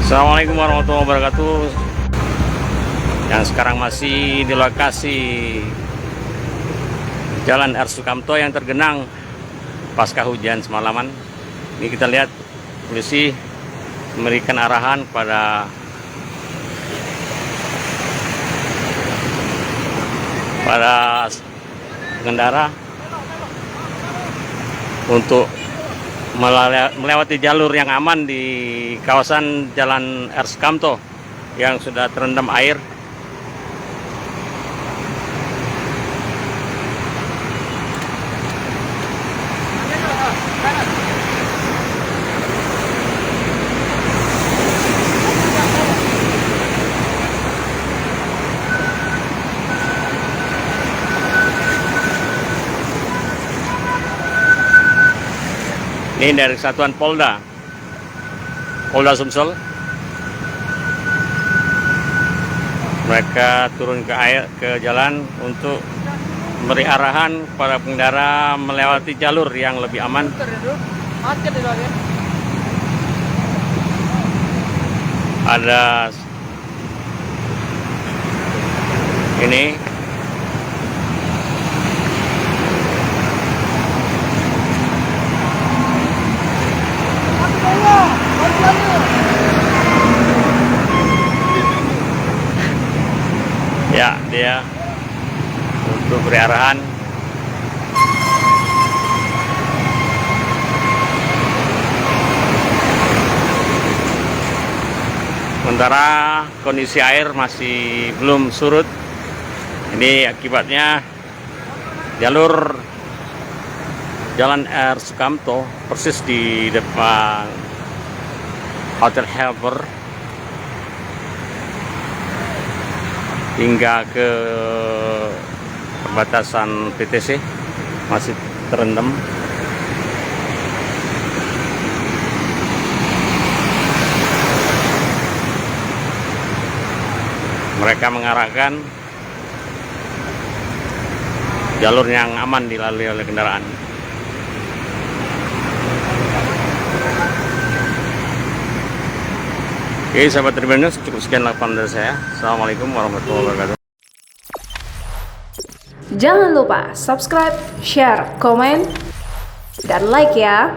Assalamualaikum warahmatullahi wabarakatuh. Yang sekarang masih di lokasi Jalan R. Sukamto yang tergenang pasca hujan semalaman. Ini kita lihat polisi memberikan arahan pada pengendara untuk melewati jalur yang aman di kawasan Jalan R. Sukamto yang sudah terendam air. Ini dari Satuan Polda Sumsel. Mereka turun ke jalan untuk memberi arahan para pengendara melewati jalur yang lebih aman. Ada ini ya, dia untuk beri arahan. Sementara kondisi air masih belum surut. Ini akibatnya jalur Jalan R. Sukamto persis di depan Hotel Helper hingga ke perbatasan PTC masih terendam. Mereka mengarahkan jalur yang aman dilalui oleh kendaraan. Oke, sahabat Tribun News, cukup sekian laporan dari saya. Assalamualaikum warahmatullahi wabarakatuh. Jangan lupa subscribe, share, komen, dan like ya.